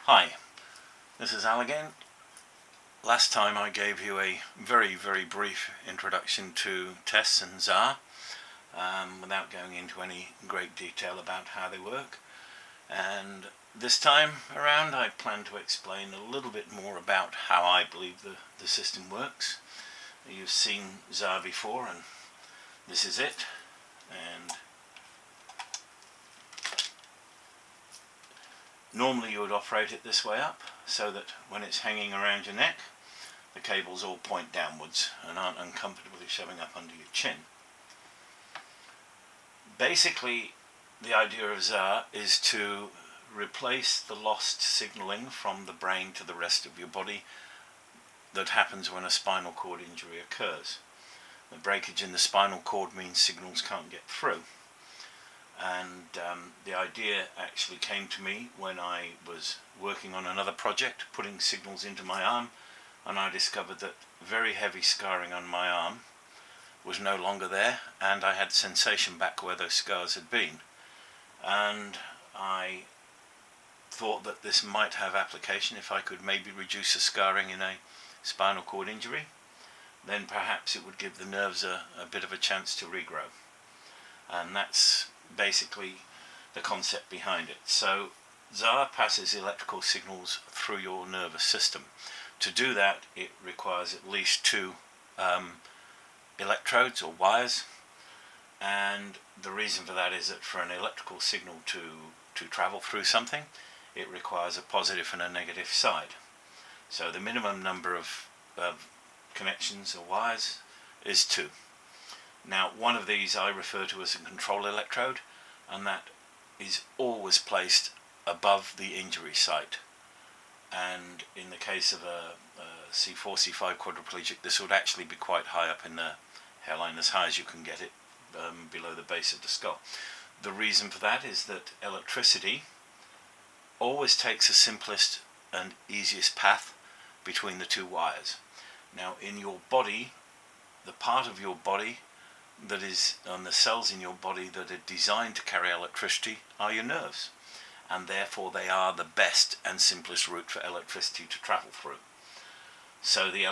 Hi, this is Al again. Last time I gave you a very brief introduction to Tess and Tsar, without going into any great detail about how they work. And this time around I plan to explain a little bit more about how I believe the system works. You've seen Tsar before, and this is it. And normally you would operate it this way up, so that when it's hanging around your neck, the cables all point downwards and aren't uncomfortably shoving up under your chin. Basically, the idea of Tsar is to replace the lost signaling from the brain to the rest of your body that happens when a spinal cord injury occurs. The breakage in the spinal cord means signals can't get through. And the idea actually came to me when I was working on another project, putting signals into my arm, and I discovered that very heavy scarring on my arm was no longer there, and I had sensation back where those scars had been. And I thought that this might have application if I could maybe reduce the scarring in a spinal cord injury. Then perhaps it would give the nerves a bit of a chance to regrow. And that's basically the concept behind it. So Tsar passes electrical signals through your nervous system. To do that, it requires at least two electrodes or wires, and the reason for that is that for an electrical signal to travel through something, it requires a positive and a negative side. So the minimum number of connections or wires is two. Now, one of these I refer to as a control electrode, and that is always placed above the injury site. And in the case of a C4, C5 quadriplegic, this would actually be quite high up in the hairline, as high as you can get it, below the base of the skull. The reason for that is that electricity always takes the simplest and easiest path between the two wires. Now, in your body, the part of your body that is on the cells in your body that are designed to carry electricity are your nerves, and therefore they are the best and simplest route for electricity to travel through. So the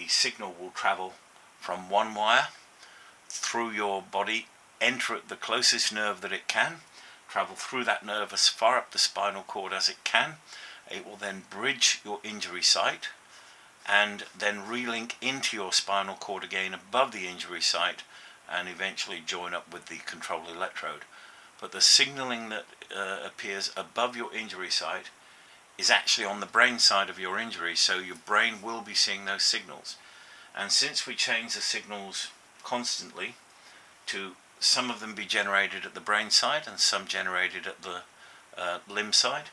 signal will travel from one wire through your body, enter at the closest nerve that it can, travel through that nerve as far up the spinal cord as it can. It will then bridge your injury site and then relink into your spinal cord again above the injury site, and eventually join up with the control electrode. But the signaling that appears above your injury site is actually on the brain side of your injury, so your brain will be seeing those signals. And since we change the signals constantly to some of them be generated at the brain side and some generated at the limb side,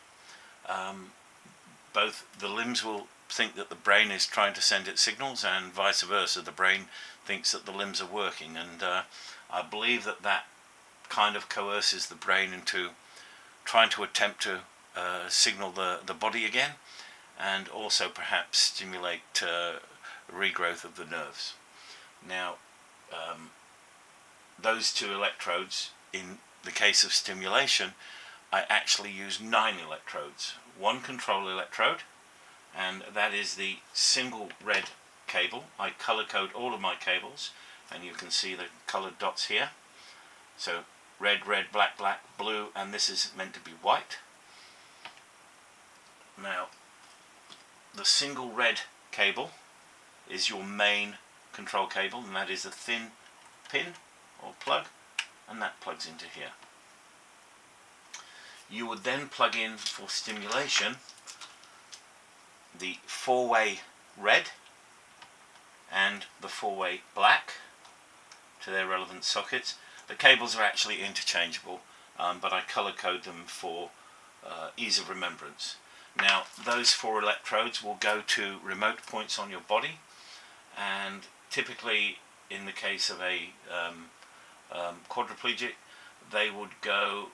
both the limbs will think that the brain is trying to send its signals, and vice versa, the brain thinks that the limbs are working. And I believe that kind of coerces the brain into trying to attempt to signal the body again, and also perhaps stimulate regrowth of the nerves. Now, those two electrodes, in the case of stimulation, I actually use 9 electrodes. One control electrode, and that is the single red cable. I color code all of my cables, and you can see the colored dots here. So red, red, black, black, blue, and this is meant to be white. Now, the single red cable is your main control cable, and that is a thin pin or plug, and that plugs into here. You would then plug in for stimulation the 4-way red and the 4-way black to their relevant sockets. The cables are actually interchangeable, but I color code them for ease of remembrance. Now, those 4 electrodes will go to remote points on your body, and typically in the case of a quadriplegic, they would go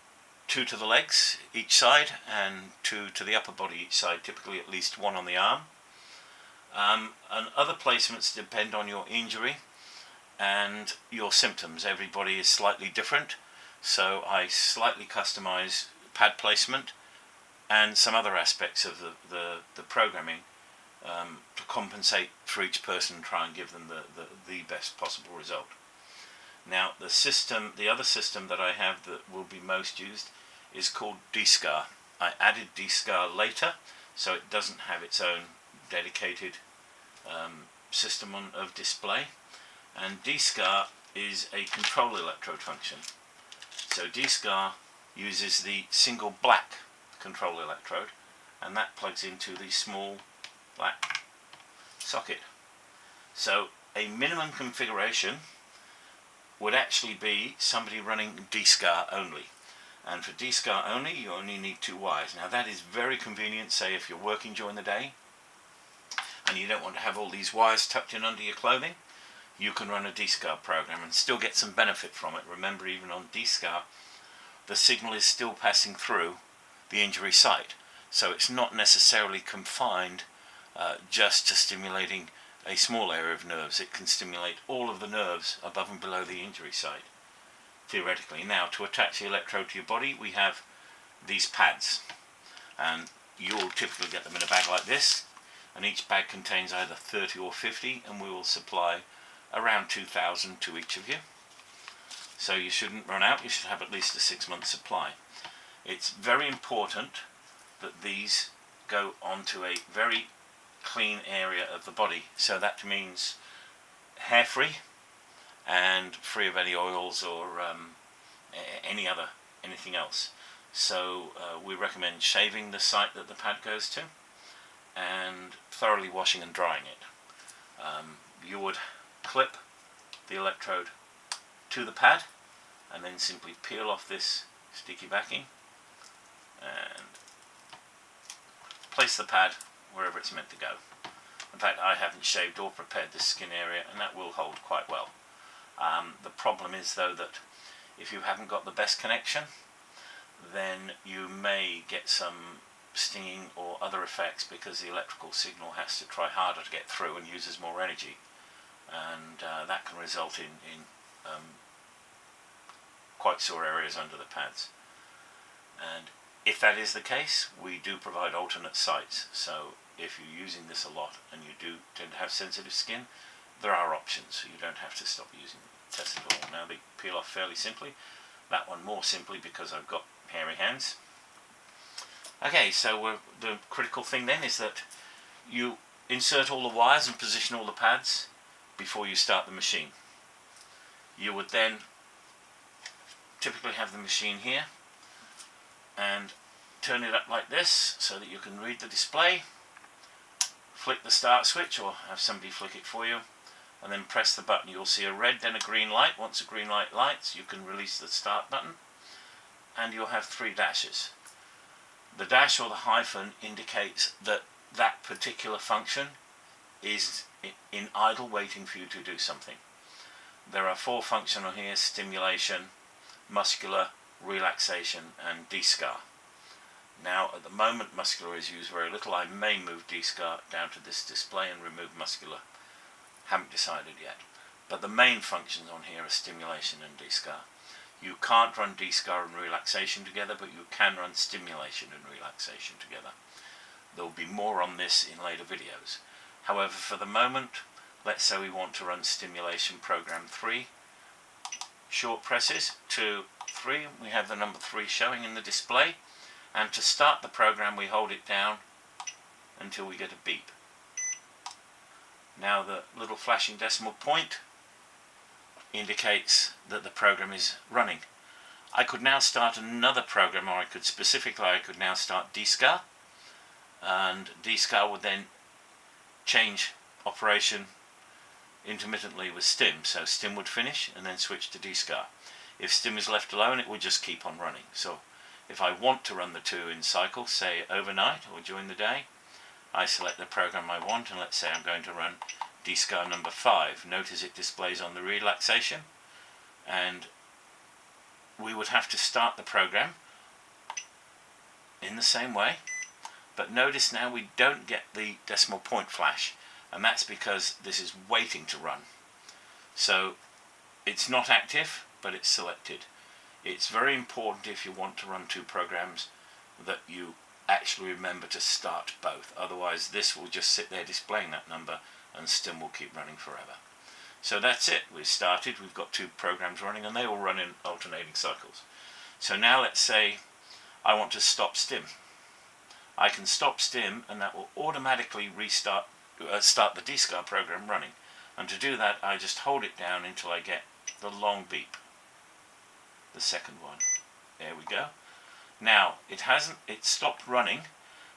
2 to the legs each side and 2 to the upper body each side, typically at least 1 on the arm. And other placements depend on your injury and your symptoms. Everybody is slightly different, so I slightly customize pad placement and some other aspects of the programming to compensate for each person and try and give them the best possible result. Now the other system that I have that will be most used is called DSCAR. I added DSCAR later, so it doesn't have its own dedicated system of display, and DSCAR is a control electrode function. So DSCAR uses the single black control electrode, and that plugs into the small black socket. So a minimum configuration would actually be somebody running DSCAR only, and for DSCAR only you only need 2 wires. Now that is very convenient, say if you're working during the day and you don't want to have all these wires tucked in under your clothing. You can run a DSCAR program and still get some benefit from it. Remember, even on DSCAR the signal is still passing through the injury site, so it's not necessarily confined just to stimulating a small area of nerves. It can stimulate all of the nerves above and below the injury site, theoretically. Now, to attach the electrode to your body, we have these pads, and you'll typically get them in a bag like this, and each bag contains either 30 or 50, and we will supply around 2,000 to each of you. So you shouldn't run out. You should have at least a 6-month supply. It's very important that these go onto a very clean area of the body, so that means hair free and free of any oils or anything else. So we recommend shaving the site that the pad goes to and thoroughly washing and drying it. You would clip the electrode to the pad and then simply peel off this sticky backing and place the pad wherever it's meant to go. In fact, I haven't shaved or prepared the skin area, and that will hold quite well. The problem is though that if you haven't got the best connection, then you may get some stinging or other effects because the electrical signal has to try harder to get through and uses more energy, and that can result in quite sore areas under the pads. And if that is the case, we do provide alternate sites. So if you're using this a lot and you do tend to have sensitive skin, there are options. So you don't have to stop using tests at all. Now they peel off fairly simply. That one more simply because I've got hairy hands. Okay, so the critical thing then is that you insert all the wires and position all the pads before you start the machine. You would then typically have the machine here and turn it up like this so that you can read the display, flick the start switch or have somebody flick it for you, and then press the button. You'll see a red then a green light. Once the green light lights, you can release the start button and you'll have 3 dashes. The dash or the hyphen indicates that that particular function is in idle waiting for you to do something. There are 4 functions on here: stimulation, muscular, relaxation and DSCAR. Now at the moment muscular is used very little. I may move DSCAR down to this display and remove muscular. Haven't decided yet. But the main functions on here are stimulation and DSCAR. You can't run DSCAR and relaxation together, but you can run stimulation and relaxation together. There will be more on this in later videos. However, for the moment, let's say we want to run stimulation program 3. Short presses 2, 3. We have the number 3 showing in the display, and to start the program we hold it down until we get a beep. Now the little flashing decimal point indicates that the program is running. I could now start another program, or I could now start DSCAR, and DSCAR would then change operation intermittently with stim. So stim would finish and then switch to DSCAR. If stim is left alone, it would just keep on running. So if I want to run the 2 in cycle, say overnight or during the day, I select the program I want, and let's say I'm going to run DSCAR number 5. Notice it displays on the relaxation, and we would have to start the program in the same way, but notice now we don't get the decimal point flash, and that's because this is waiting to run. So it's not active, but it's selected. It's very important if you want to run 2 programs that you actually remember to start both. Otherwise this will just sit there displaying that number and stim will keep running forever. So that's it. We've started. We've got 2 programs running and they all run in alternating cycles. So now let's say I want to stop stim. I can stop stim and that will automatically start the DSCAR program running. And to do that I just hold it down until I get the long beep. The second one. There we go. Now it stopped running,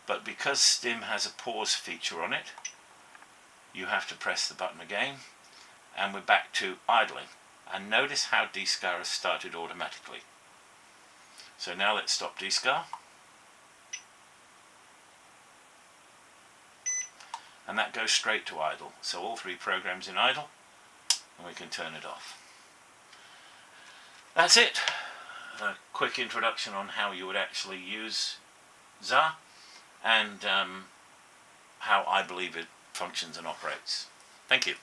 but because stim has a pause feature on it, you have to press the button again and we're back to idling. And notice how DSCAR has started automatically. So now let's stop DSCAR. And that goes straight to idle. So all 3 programs in idle and we can turn it off. That's it. A quick introduction on how you would actually use Tsar and how I believe it functions and operates. Thank you.